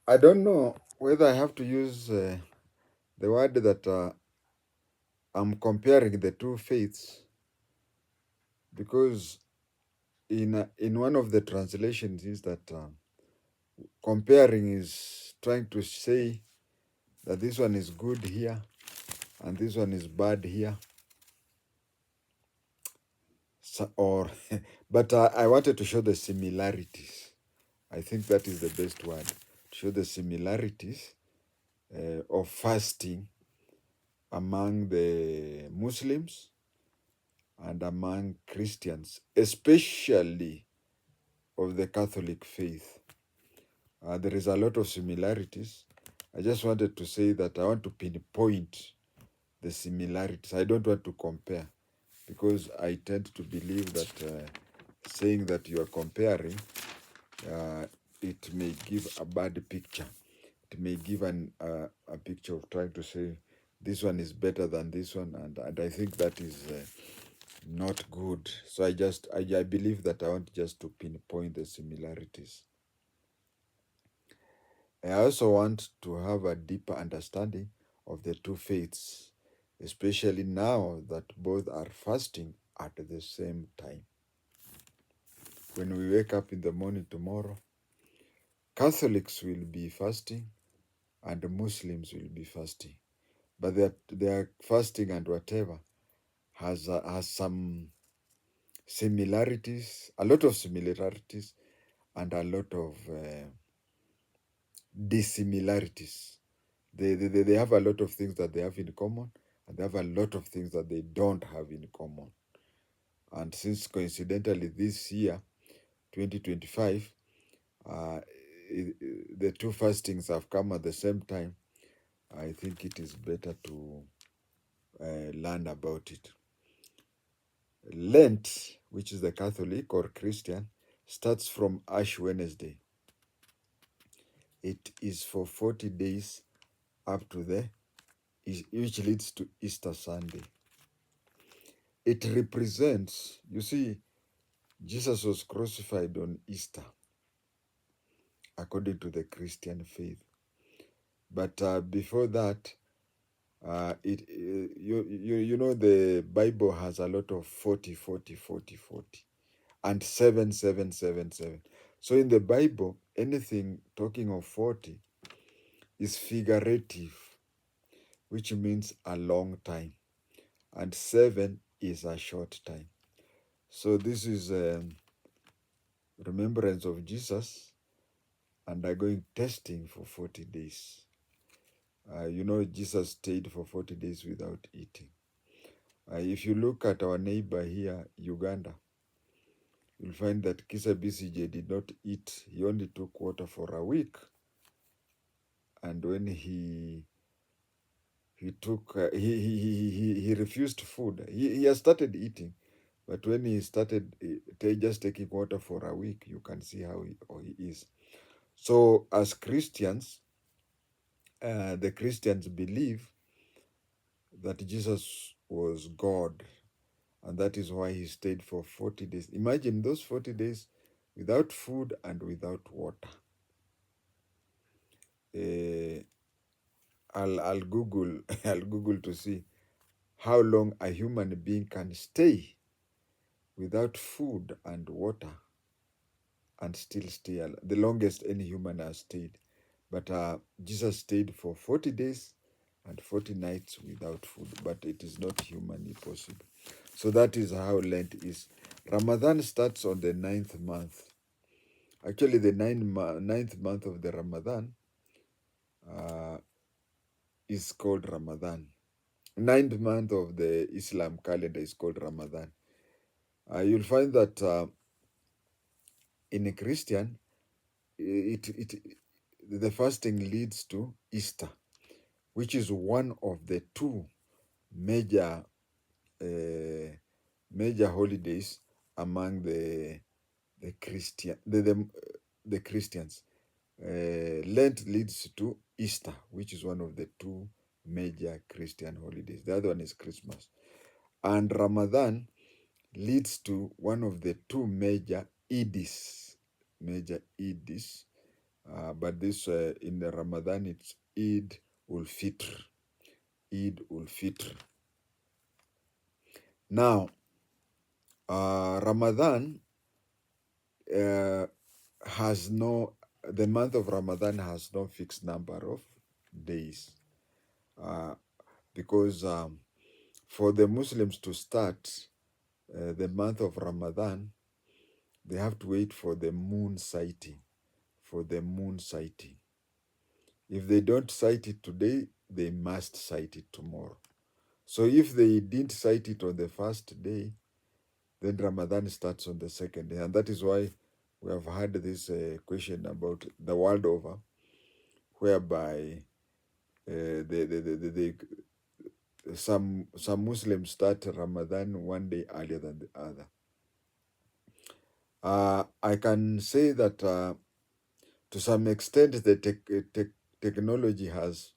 I don't know whether I have to use the word that I'm comparing the two faiths, because in one of the translations is that comparing is trying to say that this one is good here and this one is bad here. So, or but I wanted to show the similarities. I think that is the best word, to show the similarities of fasting among the Muslims and among Christians, especially of the Catholic faith. There is a lot of similarities. I just wanted to say that I want to pinpoint the similarities. I don't want to compare, because I tend to believe that saying that you are comparing, it may give a bad picture. It may give a picture of trying to say this one is better than this one, and I think that is not good. So I believe that I want just to pinpoint the similarities. I also want to have a deeper understanding of the two faiths, especially now that both are fasting at the same time. When we wake up in the morning tomorrow, Catholics will be fasting and Muslims will be fasting. But their fasting and whatever has some similarities, a lot of similarities, and a lot of dissimilarities. They have a lot of things that they have in common, and they have a lot of things that they don't have in common. And since coincidentally this year, 2025, the two fastings have come at the same time, I think it is better to learn about it. Lent, which is the Catholic or Christian, starts from Ash Wednesday. It is for 40 days up to which leads to Easter Sunday. It represents, you see, Jesus was crucified on Easter, according to the Christian faith. But before that, you know the Bible has a lot of 40, 40, 40, 40, and 7, 7, 7, 7. So in the Bible, anything talking of 40 is figurative, which means a long time, and 7 is a short time. So this is remembrance of Jesus undergoing testing for 40 days. You know, Jesus stayed for 40 days without eating. If you look at our neighbor here, Uganda, you'll find that Kisa BCJ did not eat. He only took water for a week. And when he refused food. He has started eating, but when he started just taking water for a week, you can see how he is. So as Christians, the Christians believe that Jesus was God, and that is why he stayed for 40 days. Imagine those 40 days without food and without water. I'll Google I'll Google to see how long a human being can stay without food and water and still stay alive. The longest any human has stayed. But Jesus stayed for 40 days and 40 nights without food, but it is not humanly possible. So that is how Lent is. Ramadan starts on the 9th month. Actually, the ninth month of the Ramadan is called Ramadan. 9th month of the Islam calendar is called Ramadan. You'll find that in a Christian, the fasting leads to Easter, which is one of the two major holidays among the Christians. Lent leads to Easter, which is one of the two major Christian holidays. The other one is Christmas. And Ramadan leads to one of the two major Eids, But this in the Ramadan, it's Eid ul Fitr. Eid ul Fitr. Now, Ramadan has no, the month of Ramadan has no fixed number of days, because for the Muslims to start the month of Ramadan, they have to wait for the moon sighting. For the moon sighting. If they don't sight it today, they must sight it tomorrow. So if they didn't sight it on the first day, then Ramadan starts on the second day. And that is why we have had this question about the world over, whereby some Muslims start Ramadan one day earlier than the other. I can say that to some extent the technology has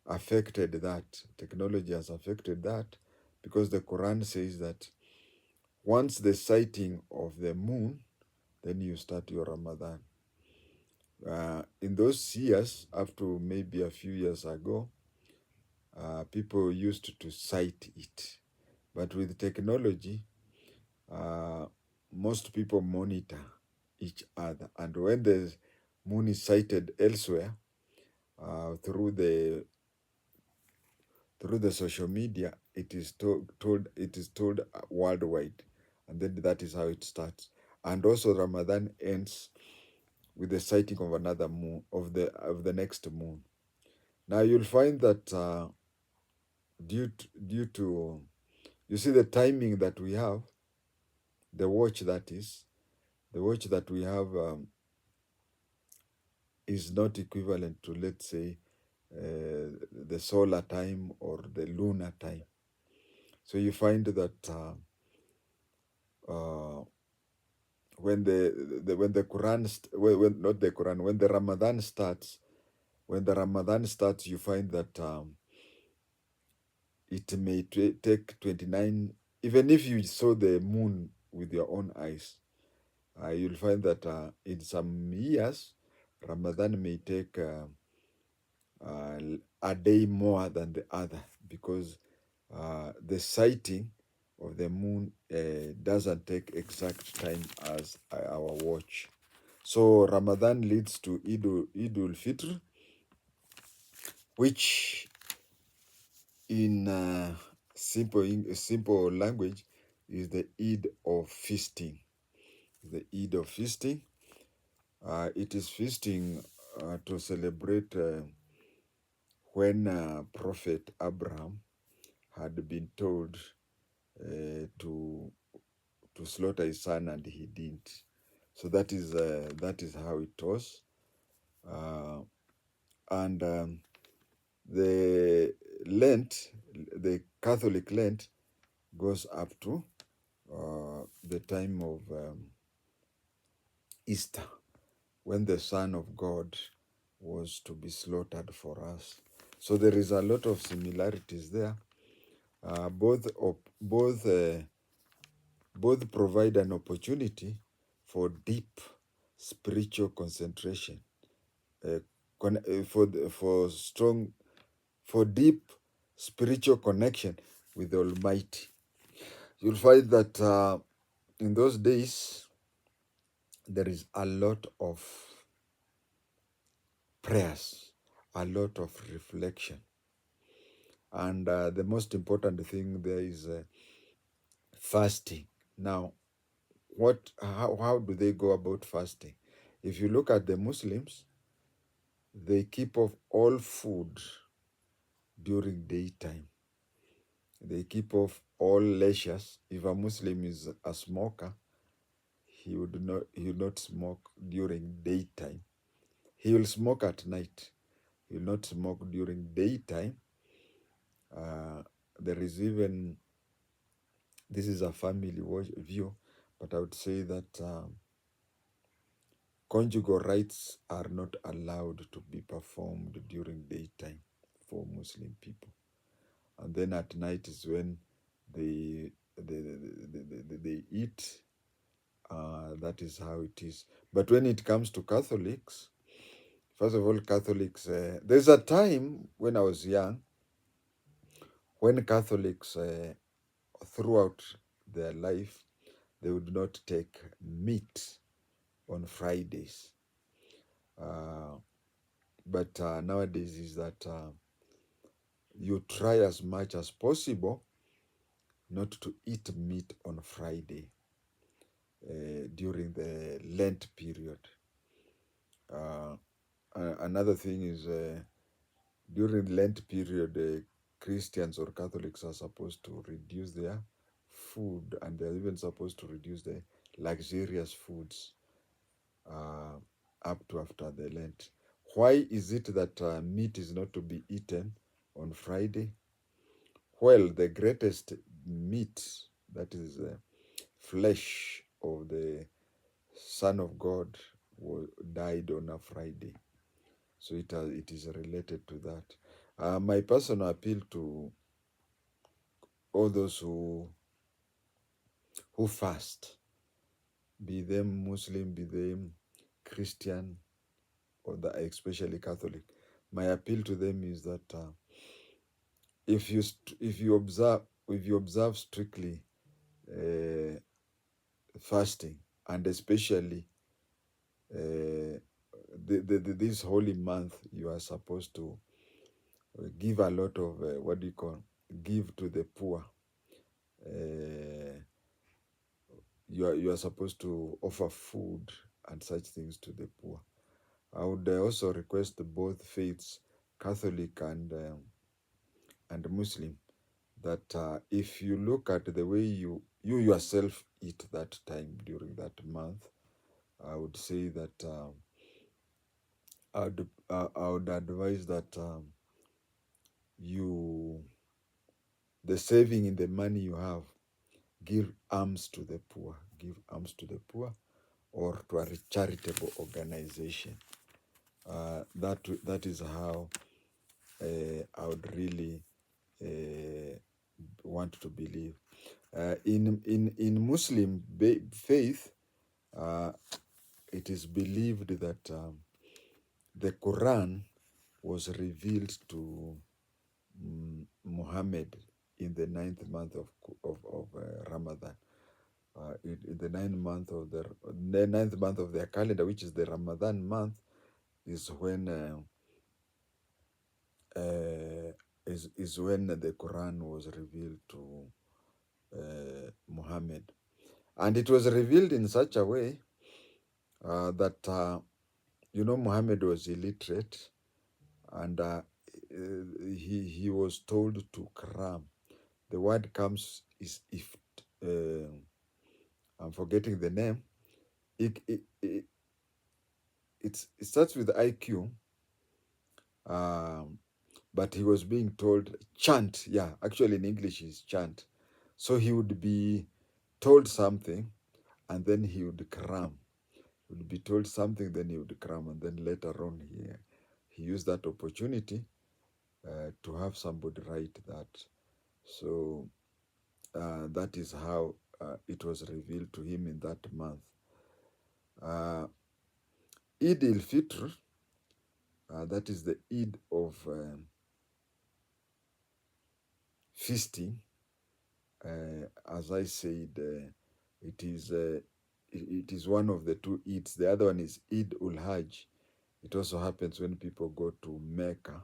affected that. Technology has affected that because the Quran says that once the sighting of the moon, then you start your Ramadan. In those years, up to maybe a few years ago, people used to sight it. But with technology, most people monitor each other. And when the moon is sighted elsewhere, through the social media, it is told worldwide, and then that is how it starts. And also Ramadan ends with the sighting of another moon, of the next moon. Now you'll find that due to you see the timing that we have, the watch that we have is not equivalent to, let's say, the solar time or the lunar time. So you find that when the Quran when not the Quran, when the Ramadan starts, you find that it may take 29, even if you saw the moon with your own eyes, you'll find that in some years Ramadan may take a day more than the other, because the sighting of the moon doesn't take exact time as our watch. So Ramadan leads to Eid ul Fitr, which in simple language is the Eid of feasting. The Eid of feasting. It is feasting to celebrate when Prophet Abraham had been told to slaughter his son, and he didn't. So that is how it was. And the Lent, the Catholic Lent, goes up to the time of Easter, when the Son of God was to be slaughtered for us. So there is a lot of similarities there. Both provide an opportunity for deep spiritual concentration, for deep spiritual connection with the Almighty. You'll find that in those days there is a lot of prayers, a lot of reflection, and the most important thing there is fasting. Now, how do they go about fasting? If you look at the Muslims, they keep off all food during daytime. They keep off all leisures. If a Muslim is a smoker, he will not smoke during daytime. He will smoke at night. He will not smoke during daytime. There is even, this is a family view, but I would say that conjugal rites are not allowed to be performed during daytime for Muslim people. And then at night is when they eat. That is how it is. But when it comes to Catholics, First of all, Catholics, there's a time when I was young when Catholics, throughout their life, they would not take meat on Fridays. But nowadays is that you try as much as possible not to eat meat on Friday during the Lent period. Another thing is during Lent period, Christians or Catholics are supposed to reduce their food, and they're even supposed to reduce the luxurious foods up to after the Lent. Why is it that meat is not to be eaten on Friday? Well, the greatest meat, that is flesh of the Son of God, died on a Friday. So it is related to that. My personal appeal to all those who fast, be them Muslim, be them Christian, or especially Catholic, my appeal to them is that if you observe strictly fasting, and especially this holy month, you are supposed to give a lot of what do you call, give to the poor. You are supposed to offer food and such things to the poor. I would also request both faiths, Catholic and Muslim, that if you look at the way you yourself eat that time during that month, I would say that I would advise that the saving in the money you have, give alms to the poor. Give alms to the poor, or to a charitable organization. That is how I would really want to believe. In Muslim faith, it is believed that the Quran was revealed to Muhammad in the 9th month of Ramadan. In the 9th month of their calendar, which is the Ramadan month, is when the Quran was revealed to Muhammad, and it was revealed in such a way that Muhammad was illiterate, and he was told to cram. The word comes is if I'm forgetting the name. It starts with IQ, but he was being told chant. Yeah, actually in English is chant. So he would be told something, and then he would cram. He would be told something, then he would cram, and then later on he used that opportunity to have somebody write that. So that is how it was revealed to him in that month. Eid al-Fitr, that is the Eid of feasting. As I said, it is one of the two Eids. The other one is Eid ul-Hajj. It also happens when people go to Mecca,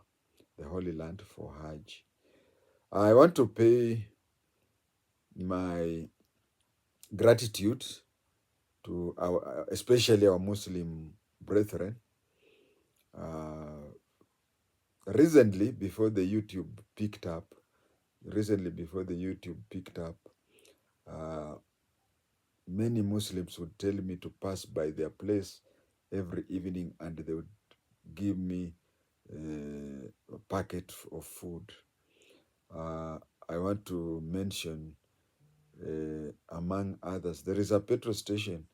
the Holy Land, for Hajj. I want to pay my gratitude to especially our Muslim brethren. Recently, before the YouTube picked up, many Muslims would tell me to pass by their place every evening, and they would give me a packet of food. I want to mention, among others, there is a petrol station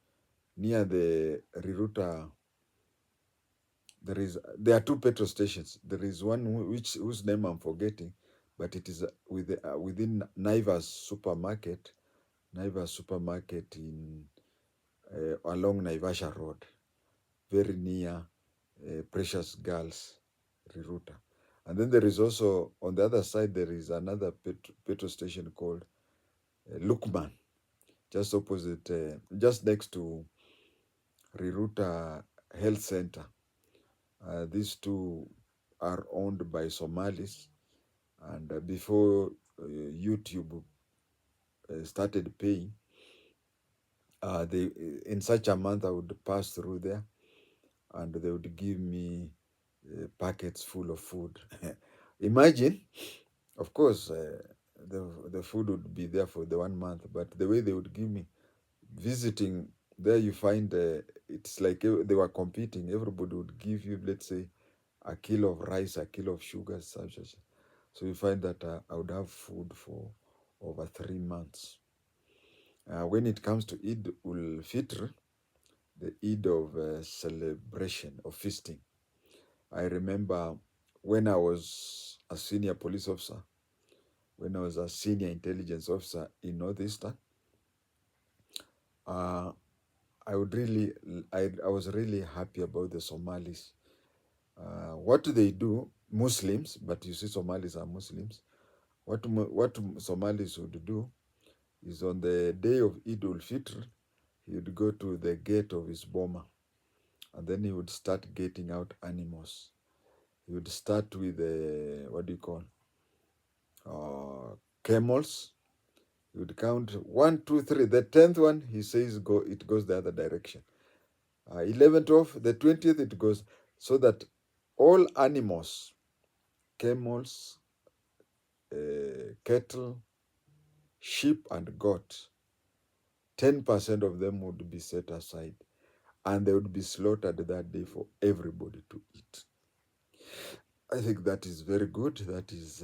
near the Riruta. There are two petrol stations. There is one whose name I'm forgetting, but it is within Naivas supermarket in along Naivasha Road, very near precious girls, Riruta. And then there is also, on the other side, there is another petrol station called Lukman, just opposite, just next to Riruta Health Center. These two are owned by Somalis, and before YouTube started paying, they in such a month I would pass through there, and they would give me packets full of food. Imagine, of course, the food would be there for the 1 month, but the way they would give me, visiting there, you find it's like they were competing. Everybody would give you, let's say, a kilo of rice, a kilo of sugar, such as. So you find that I would have food for over 3 months. When it comes to Eid ul Fitr, the Eid of celebration of feasting, I remember when I was a senior police officer, when I was a senior intelligence officer in Northeastern, uh, I was really happy about the Somalis. What do they do? Muslims, but you see, Somalis are Muslims. What Somalis would do is on the day of Eid ul Fitr, he would go to the gate of his boma, and then he would start getting out animals. He would start with what do you call camels. He would count 1, 2, 3. The 10th one, he says, go. It goes the other direction. 11th, 12th, the 20th, it goes, so that all animals, camels, cattle, sheep, and goat, 10% of them would be set aside, and they would be slaughtered that day for everybody to eat. I think that is very good. That is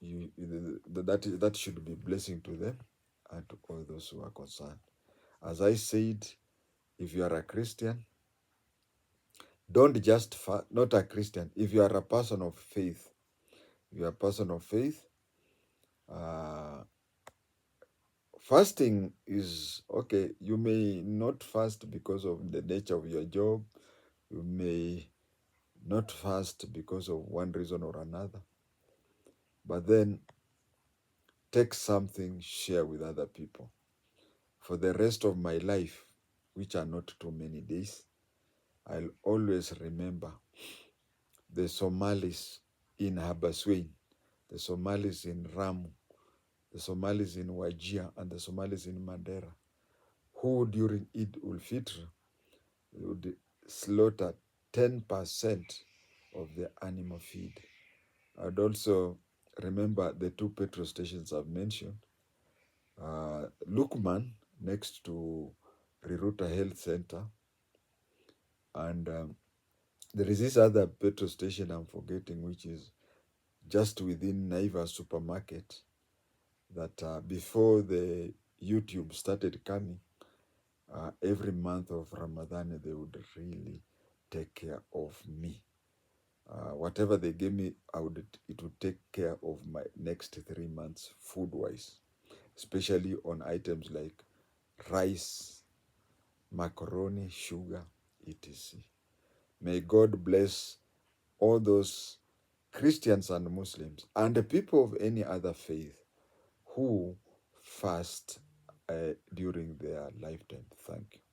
that should be a blessing to them and to all those who are concerned. As I said, if you are a Christian, don't just not a Christian. If you are a person of faith, you are a person of faith. Uh, Fasting is okay. You may not fast because of the nature of your job. You may not fast because of one reason or another. But then take something, share with other people. For the rest of my life, which are not too many days, I'll always remember the Somalis in Habaswein, the Somalis in Ramu, the Somalis in Wajir, and the Somalis in Mandera, who during Eid ul Fitr would slaughter 10% of the animal feed. I'd also remember the two petrol stations I've mentioned. Lukman, next to Riruta Health Center, and there is this other petrol station I'm forgetting, which is just within Naivas supermarket, that before the YouTube started coming, every month of Ramadan, they would really take care of me. Whatever they gave me, it would take care of my next 3 months food-wise, especially on items like rice, macaroni, sugar, etc. May God bless all those Christians and Muslims and the people of any other faith who fast during their lifetime. Thank you.